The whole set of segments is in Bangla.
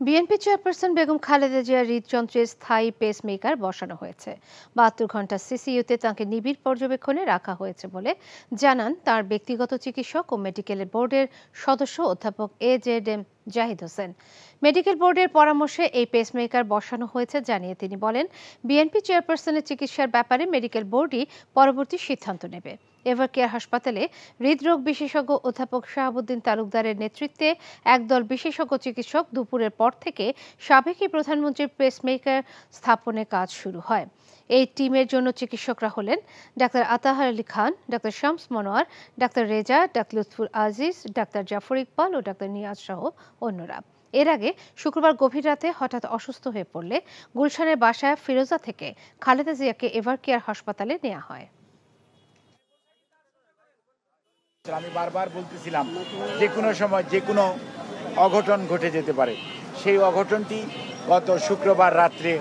বিএনপি চেয়ারপারসন বেগম খালেদা জিয়ার হৃদযন্ত্রে স্থায়ী পেসমেকার বসানো হয়েছে। ৭২ ঘণ্টা সিসিইউতে তাঁকে নিবিড় পর্যবেক্ষণে রাখা হয়েছে বলে জানান তার ব্যক্তিগত চিকিৎসক ও মেডিকেল বোর্ডের সদস্য অধ্যাপক AZM জাহিদ হোসেন। মেডিকেল বোর্ডের পরামর্শে এই পেসমেকার বসানো হয়েছে জানিয়ে তিনি বলেন, বিএনপি চেয়ারপারসনের চিকিৎসার ব্যাপারে মেডিকেল বোর্ডই পরবর্তী সিদ্ধান্ত নেবে। এভারকেয়ার হাসপাতালে হৃদরোগ বিশেষজ্ঞ অধ্যাপক শাহাবুদ্দিন তালুকদারের নেতৃত্বে একদল বিশেষজ্ঞ চিকিৎসক দুপুরের পর থেকে সাবেকি প্রধানমন্ত্রীর পেসমেকার স্থাপনের কাজ শুরু হয়। এই টিমের জন্য চিকিৎসকরা হলেন doctor Atahar Ali Khan, doctor Shams Monowar, doctor Reza, doctor Lutful Aziz, doctor Jafar Iqbal ও ডাক্তার নিয়াজ সহ অন্যরা। এর আগে শুক্রবার গভীর রাতে হঠাৎ অসুস্থ হয়ে পড়লে গুলশানের বাসায় ফিরোজা থেকে খালেদা জিয়াকে এভারকেয়ার হাসপাতালে নেওয়া হয়। আমি বারবার বলতেছিলাম যে কোনো সময় যে কোনো অঘটন ঘটে যেতে পারে। সেই অঘটনটি গত শুক্রবার রাত্রে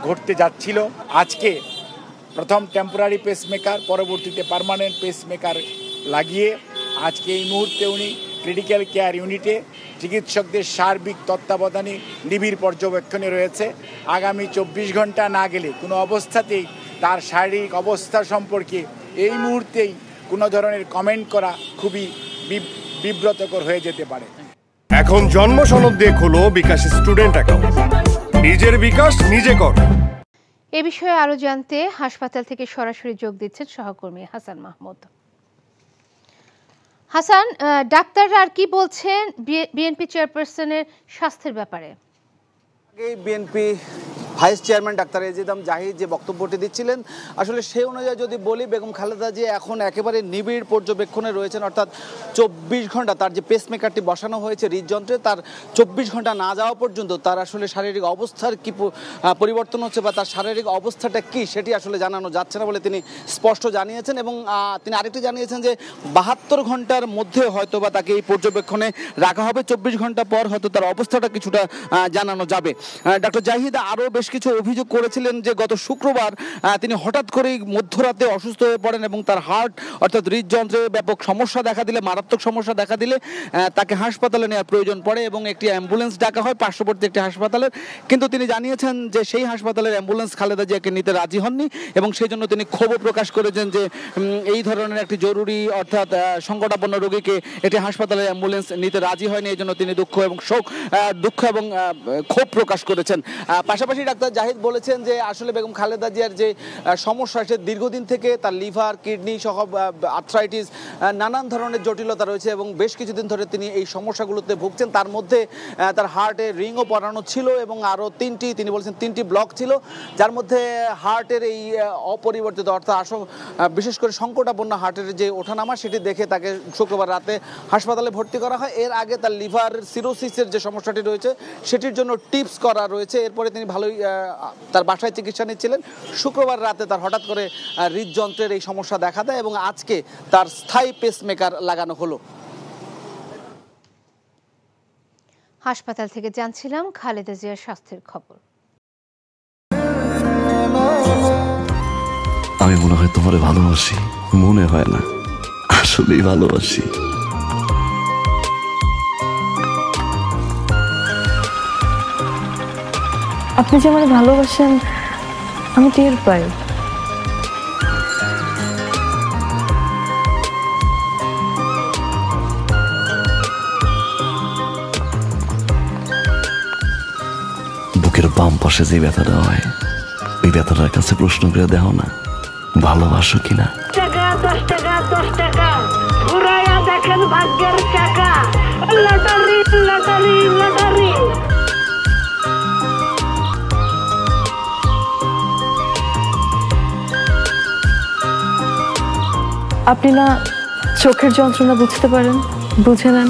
ঘটতে যাচ্ছিল। আজকে প্রথম টেম্পোরারি পেসমেকার, পরবর্তীতে পার্মানেন্ট পেসমেকার লাগিয়ে আজকে এই মুহূর্তে উনি ক্রিটিক্যাল কেয়ার ইউনিটে চিকিৎসকদের সার্বিক তত্ত্বাবধানে নিবিড় পর্যবেক্ষণে রয়েছে। আগামী ২৪ ঘন্টা না গেলে কোনো অবস্থাতেই তার শারীরিক অবস্থা সম্পর্কে এই মুহূর্তেই কোনো ধরনের কমেন্ট করা খুবই বিব্রতকর হয়ে যেতে পারে। এখন জন্ম সনদ দিয়ে খোলো বিকাশ স্টুডেন্ট অ্যাকাউন্ট। নিজের বিকাশ নিজে কর। এ বিষয়ে আরো জানতে হাসপাতাল থেকে সরাসরি যোগ দিচ্ছেন সহকর্মী হাসান মাহমুদ। হাসান, ডাক্তাররা আর কি বলছেন বিএনপি চেয়ারপারসনের স্বাস্থ্যের ব্যাপারে? BNP vice chairman doctor AZM Zahid যে বক্তব্যটি দিচ্ছিলেন, আসলে সেই অনুযায়ী যদি বলি, বেগম খালেদা জিয়া এখন একেবারে নিবিড় পর্যবেক্ষণে রয়েছেন। অর্থাৎ ২৪ ঘন্টা তার যে পেসমেকারটি বসানো হয়েছে হৃদযন্ত্রে, তার ২৪ ঘন্টা না যাওয়া পর্যন্ত তার আসলে শারীরিক অবস্থার কি পরিবর্তন হচ্ছে বা তার শারীরিক অবস্থাটা কি সেটি আসলে জানানো যাচ্ছে না বলে তিনি স্পষ্ট জানিয়েছেন। এবং তিনি আরেকটি জানিয়েছেন যে ৭২ ঘন্টার মধ্যে হয়তো বা তাকে এই পর্যবেক্ষণে রাখা হবে। ২৪ ঘন্টা পর হয়তো তার অবস্থাটা কিছুটা জানানো যাবে। ডক্টর জাহিদ আরও বেশ কিছু অভিযোগ করেছিলেন যে গত শুক্রবার তিনি হঠাৎ করেই মধ্যরাতে অসুস্থ হয়ে পড়েন এবং তার হার্ট অর্থাৎ হৃদযন্ত্রে ব্যাপক সমস্যা দেখা দিলে, মারাত্মক সমস্যা দেখা দিলে তাকে হাসপাতালে নেওয়ার প্রয়োজন পড়ে এবং একটি অ্যাম্বুলেন্স ডাকা হয় পার্শ্ববর্তী একটি হাসপাতালের। কিন্তু তিনি জানিয়েছেন যে সেই হাসপাতালের অ্যাম্বুলেন্স খালেদা জিয়াকে নিতে রাজি হননি এবং সেই জন্য তিনি ক্ষোভ প্রকাশ করেছেন যে এই ধরনের একটি জরুরি অর্থাৎ সংকটাপন্ন রোগীকে একটি হাসপাতালের অ্যাম্বুলেন্স নিতে রাজি হয়নি। এই জন্য তিনি দুঃখ এবং ক্ষোভ প্রকাশ করেছেন। পাশাপাশি ডাক্তার জাহিদ বলেছেন যে আসলে বেগম খালেদা জিয়ার যে সমস্যা, সে দীর্ঘদিন থেকে তার লিভার, কিডনি সহ আর্থ্রাইটিস, নানান ধরনের জটিলতা রয়েছে এবং বেশ কিছুদিন ধরে তিনি এই সমস্যাগুলোতে ভুগছেন। তার মধ্যে তার হার্টে রিংও পরানো ছিল এবং আরও তিনি বলছেন ৩টি ব্লক ছিল, যার মধ্যে হার্টের এই অপরিবর্তিত অর্থাৎ বিশেষ করে সংকটাপন্ন হার্টের যে ওঠানামা সেটি দেখে তাকে শুক্রবার রাতে হাসপাতালে ভর্তি করা হয়। এর আগে তার লিভার সিরোসিসের যে সমস্যাটি রয়েছে সেটির জন্য টিপস করা রয়েছে। এরপরে তিনি ভালোই তার বাসায় চিকিৎসা নিচ্ছিলেন। শুক্রবার রাতে তার হঠাৎ করে হৃদযন্ত্রের এই সমস্যা দেখা দেয় এবং আজকে তার স্থায়ী পেসমেকার লাগানো হলো। হাসপাতাল থেকে জানছিলাম খালেদা জিয়ার স্বাস্থ্যের খবর। আমি মনে হয় তোমারে ভালোবাসি, মনে হয় না, আসলেই ভালোবাসি। আপনি যে আমাকে ভালোবাসেন আমি টের পাই। বুকের বাম পাশে যে ব্যথাটা হয়, ওই ব্যথাটার কাছে প্রশ্ন করে দেখো না, ভালোবাসো কিনা। টাকা 10 টাকা 10 টাকা ঘুরাইয়া দেখেন ভাগ্যের চাকা। Lottery lottery lottery. আপনি না চোখের যন্ত্রণা বুঝতে পারেন, বুঝে নেন।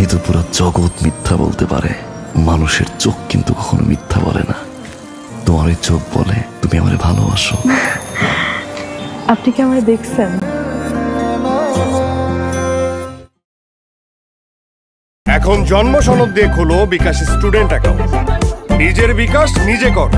এই তো পুরো জগৎ মিথ্যা বলতে পারে, মানুষের চোখ কিন্তু কখনো মিথ্যা বলে না। তোমার ওই চোখ বলে তুমি আমারে ভালোবাসো। আপনি কি আমারে দেখছেন? এখন জন্ম সনদ দিয়ে খোলো বিকাশ স্টুডেন্ট অ্যাকাউন্ট। নিজের বিকাশ নিজে কর।